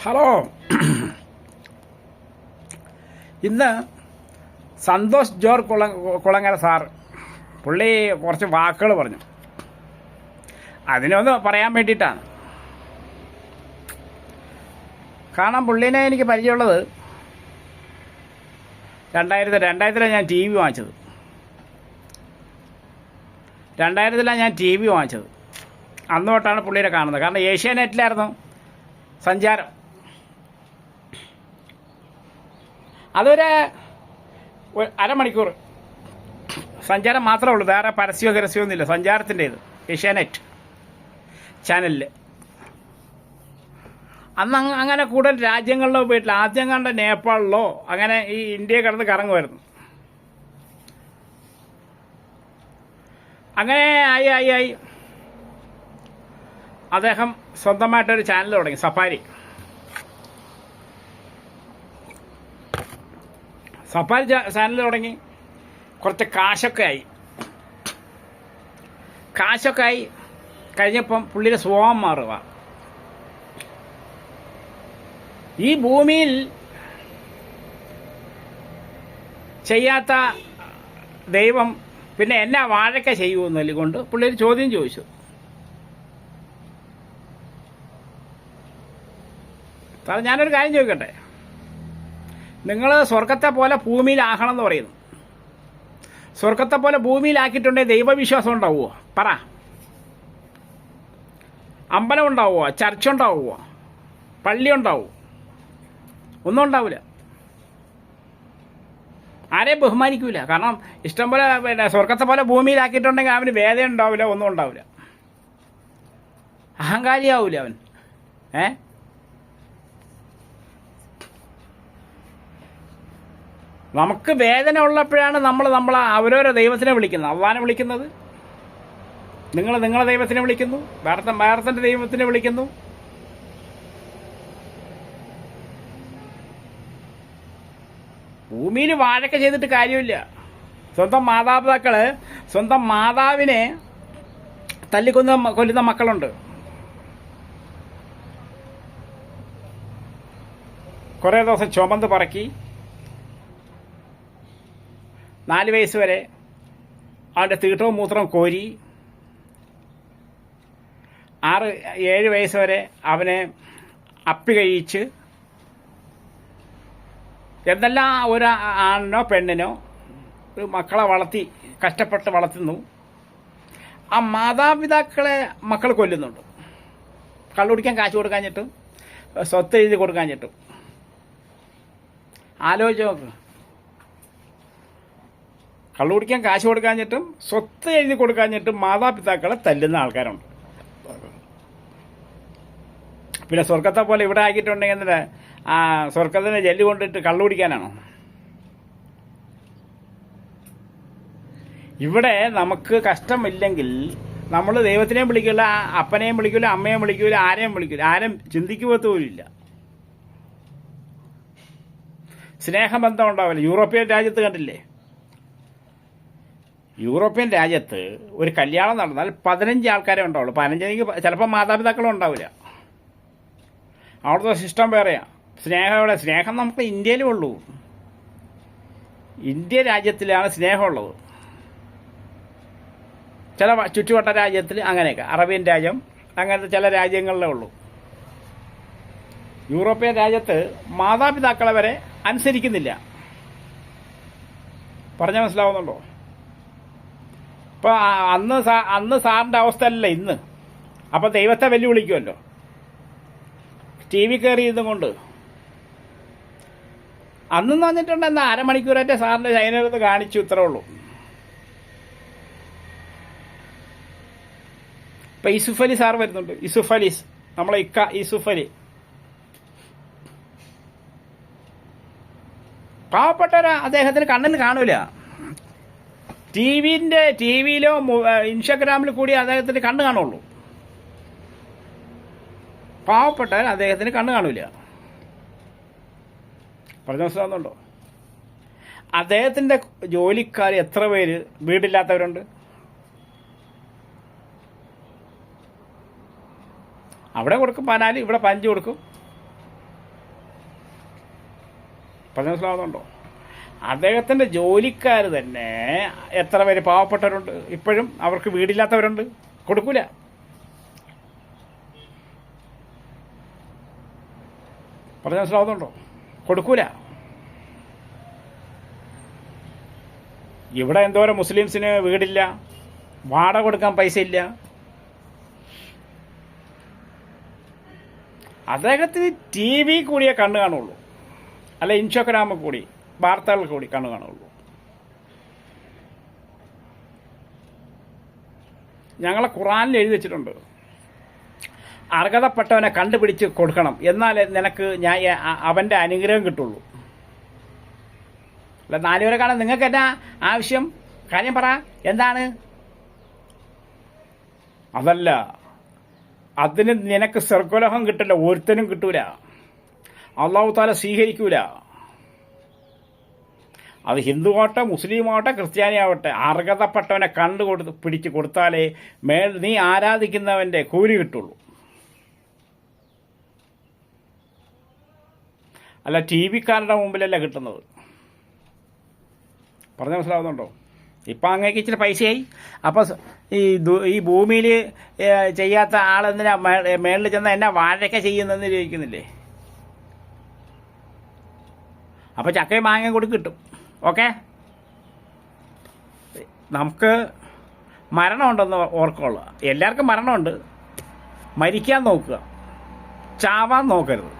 Hello. ഇന്ന് Santhosh George Kulangara sir പുള്ളി കുറച്ച് വാക്കുകൾ പറഞ്ഞു. അതിനൊന്ന് പറയാൻ വേണ്ടിയിട്ടാണ്. കാരണം പുള്ളീനെ എനിക്ക് പരിചയമുള്ളത് 2000 ഞാൻ ടി വി വാങ്ങിച്ചത്. 2000 ഞാൻ ടി വി വാങ്ങിച്ചത്. അന്ന് തൊട്ടാണ് പുള്ളിയെ കാണുന്നത്. കാരണം ഏഷ്യാനെറ്റിലായിരുന്നു സഞ്ചാരം. അതൊരു അരമണിക്കൂർ സഞ്ചാരം മാത്രമേ ഉള്ളൂ, വേറെ പരസ്യമോ ഒന്നുമില്ല. സഞ്ചാരത്തിൻ്റേത് ഏഷ്യാനെറ്റ് ചാനലിൽ. അന്ന് അങ്ങനെ കൂടുതൽ രാജ്യങ്ങളിലോ പോയിട്ടില്ല. ആദ്യം കണ്ട നേപ്പാളിലോ അങ്ങനെ ഈ ഇന്ത്യയെ കിടന്ന് കറങ്ങുമായിരുന്നു. അങ്ങനെ ആയി അദ്ദേഹം സ്വന്തമായിട്ടൊരു ചാനൽ തുടങ്ങി, സഫാരി ചാനൽ തുടങ്ങി. കുറച്ച് കാശൊക്കെ ആയി കഴിഞ്ഞപ്പം പുള്ളിയുടെ സ്വഭാവം മാറുക. ഈ ഭൂമിയിൽ ചെയ്യാത്ത ദൈവം പിന്നെ എന്നാ വാഴക്ക ചെയ്യുമെന്നല്ല കൊണ്ട് പുള്ളി ഒരു ചോദ്യം ചോദിച്ചു. സാർ, ഞാനൊരു കാര്യം ചോദിക്കട്ടെ. നിങ്ങൾ സ്വർഗത്തെ പോലെ ഭൂമിയിലാകണം എന്ന് പറയുന്നു. സ്വർഗത്തെ പോലെ ഭൂമിയിലാക്കിയിട്ടുണ്ടെങ്കിൽ ദൈവവിശ്വാസം ഉണ്ടാവുമോ? പറ. അമ്പലം ഉണ്ടാവുമോ? ചർച്ച ഉണ്ടാവുമോ? പള്ളി ഉണ്ടാവുമോ? ഒന്നും ഉണ്ടാവില്ല. ആരെയും ബഹുമാനിക്കൂല. കാരണം ഇഷ്ടംപോലെ പിന്നെ സ്വർഗത്തെ പോലെ ഭൂമിയിലാക്കിയിട്ടുണ്ടെങ്കിൽ അവന് വേദന ഉണ്ടാവില്ല, ഒന്നും ഉണ്ടാവില്ല. അഹങ്കാരിയാവൂല അവൻ. നമുക്ക് വേദന ഉള്ളപ്പോഴാണ് നമ്മൾ അവരോരോ ദൈവത്തിനെ വിളിക്കുന്നത്. അള്ളാനെ വിളിക്കുന്നത്, നിങ്ങളെ ദൈവത്തിനെ വിളിക്കുന്നു, വേറെത്തൻ്റെ ദൈവത്തിനെ വിളിക്കുന്നു. ഭൂമിയിൽ വാഴക്ക ചെയ്തിട്ട് കാര്യമില്ല. സ്വന്തം മാതാവിനെ കൊല്ലുന്ന മക്കളുണ്ട്. കുറേ ദിവസം ചുമന്ന് പറക്കി 4 വയസ്സ് വരെ അവൻ്റെ തീട്ടവും മൂത്രവും കോരി, 6-7 വയസ്സ് വരെ അവനെ അപ്പി കഴിച്ച്, എന്തെല്ലാം ഒരു ആണിനോ പെണ്ണിനോ ഒരു മക്കളെ കഷ്ടപ്പെട്ട് വളർത്തുന്നു. ആ മാതാപിതാക്കളെ മക്കൾ കൊല്ലുന്നുണ്ട്. കള്ളുടിക്കാൻ കാശ് കൊടുക്കാഞ്ഞിട്ടും സ്വത്ത് എഴുതി കൊടുക്കാഞ്ഞിട്ടും. ആലോചിച്ച് നോക്ക്. കള്ളുടിക്കാൻ കാശ് കൊടുക്കാഞ്ഞിട്ടും സ്വത്ത് എഴുതി കൊടുക്കാഞ്ഞിട്ടും മാതാപിതാക്കളെ തല്ലുന്ന ആൾക്കാരുണ്ട്. പിന്നെ സ്വർഗത്തെ പോലെ ഇവിടെ ആക്കിയിട്ടുണ്ടെങ്കിൽ എന്നിട്ട് ആ സ്വർഗത്തിനെ ജെല്ല് കൊണ്ടിട്ട് കള്ളുടിക്കാനാണോ? ഇവിടെ നമുക്ക് കഷ്ടമില്ലെങ്കിൽ നമ്മൾ ദൈവത്തിനെയും വിളിക്കില്ല, അപ്പനെയും വിളിക്കില്ല, അമ്മയെയും വിളിക്കില്ല, ആരെയും വിളിക്കില്ല. ആരും ചിന്തിക്കുപോലുമില്ല. സ്നേഹബന്ധം ഉണ്ടാവില്ല. യൂറോപ്യൻ രാജ്യത്ത് കണ്ടില്ലേ? യൂറോപ്യൻ രാജ്യത്ത് ഒരു കല്യാണം നടന്നാൽ 15 ആൾക്കാരെ ഉണ്ടാവുള്ളൂ. 15 ചിലപ്പോൾ മാതാപിതാക്കളും ഉണ്ടാവില്ല. അവിടുത്തെ സിസ്റ്റം വേറെയാണ്. സ്നേഹം നമുക്ക് ഇന്ത്യയിലും ഉള്ളൂ. ഇന്ത്യ രാജ്യത്തിലാണ് സ്നേഹമുള്ളത്. ചില ചുറ്റുവട്ട രാജ്യത്തിൽ അങ്ങനെയൊക്കെ, അറേബ്യൻ രാജ്യം അങ്ങനത്തെ ചില രാജ്യങ്ങളിലേ ഉള്ളൂ. യൂറോപ്യൻ രാജ്യത്ത് മാതാപിതാക്കളെ വരെ അനുസരിക്കുന്നില്ല. പറഞ്ഞാൽ മനസ്സിലാവുന്നുണ്ടോ? ഇപ്പോൾ അന്ന് സാറിൻ്റെ അവസ്ഥ അല്ല ഇന്ന്. അപ്പോൾ ദൈവത്തെ വെല്ലുവിളിക്കുമല്ലോ ടി വി കയറി ഇരുന്നും കൊണ്ട്. അന്നെന്ന് പറഞ്ഞിട്ടുണ്ടെന്നാൽ അരമണിക്കൂറായിട്ട് സാറിൻ്റെ ചൈനകത്ത് കാണിച്ചു, ഇത്രേ ഉള്ളൂ. ഇപ്പം യൂസുഫ് അലി സാർ വരുന്നുണ്ട്. യൂസുഫ് അലി, നമ്മളെ യൂസുഫ് അലി പാവപ്പെട്ടവരാ. അദ്ദേഹത്തിന് കണ്ണിന് കാണൂല. ടിവിയിലോ ഇൻസ്റ്റാഗ്രാമിൽ കൂടി അദ്ദേഹത്തിന് കണ്ണ് കാണുള്ളൂ. പാവപ്പെട്ടവർ അദ്ദേഹത്തിന് കണ്ണ് കാണൂല. പറഞ്ഞ മനസ്സിലാവുന്നുണ്ടോ? അദ്ദേഹത്തിൻ്റെ ജോലിക്കാർ എത്ര പേര് വീടില്ലാത്തവരുണ്ട്? അവിടെ കൊടുക്കും 14, ഇവിടെ 15 കൊടുക്കും. പറഞ്ഞ മനസ്സിലാവുന്നുണ്ടോ? അദ്ദേഹത്തിൻ്റെ ജോലിക്കാർ തന്നെ എത്ര പേര് പാവപ്പെട്ടവരുണ്ട്, ഇപ്പോഴും അവർക്ക് വീടില്ലാത്തവരുണ്ട്, കൊടുക്കൂല. പറഞ്ഞ മനസ്സിലാവുന്നുണ്ടോ? കൊടുക്കൂല. ഇവിടെ എന്തോരം മുസ്ലിംസിന് വീടില്ല, വാടക കൊടുക്കാൻ പൈസ ഇല്ല. അദ്ദേഹത്തിന് ടി വി കൂടിയേ കണ്ണ് കാണുള്ളൂ, അല്ല ഇൻസ്റ്റഗ്രാമിൽ കൂടി വാർത്തകൾ കൂടി കണ്ണ് കാണുള്ളൂ. ഞങ്ങളെ ഖുറാനിൽ എഴുതി വെച്ചിട്ടുണ്ട്, അർഹതപ്പെട്ടവനെ കണ്ടുപിടിച്ച് കൊടുക്കണം, എന്നാലേ നിനക്ക് അവൻ്റെ അനുഗ്രഹം കിട്ടുള്ളൂ. അല്ല 4 പേരെ കാണാൻ നിങ്ങൾക്ക് എന്നാ ആവശ്യം? കാര്യം പറ, എന്താണ്? അതല്ല, അതിന് നിനക്ക് സ്വർഗ്ഗലോകം കിട്ടില്ല, ഒരുത്തനും കിട്ടൂല, അള്ളാഹു താല സ്വീകരിക്കൂല. അത് ഹിന്ദു ആവട്ടെ, മുസ്ലിം ആവട്ടെ, ക്രിസ്ത്യാനി ആവട്ടെ, അർഹതപ്പെട്ടവനെ പിടിച്ച് കൊടുത്താലേ നീ ആരാധിക്കുന്നവൻ്റെ കൂലി കിട്ടുള്ളൂ. അല്ല ടി വിക്കാരുടെ മുമ്പിലല്ല കിട്ടുന്നത്. പറഞ്ഞ മനസ്സിലാവുന്നുണ്ടോ? ഇപ്പം അങ്ങേക്ക് ഇച്ചിരി പൈസയായി, അപ്പോൾ ഈ ഭൂമിയിൽ ചെയ്യാത്ത ആളെന്തിനാ മേളിൽ ചെന്നാൽ എന്നാ വാഴയൊക്കെ ചെയ്യുന്നതെന്ന് ചോദിക്കുന്നില്ലേ? അപ്പോൾ ചക്കയും മാങ്ങയും കൂടി കിട്ടും. ഓക്കെ, നമുക്ക് മരണമുണ്ടെന്ന് ഓർക്കുള്ളൂ. എല്ലാവർക്കും മരണമുണ്ട്, മരിക്കാൻ നോക്കുക, ചാവാൻ നോക്കരുത്.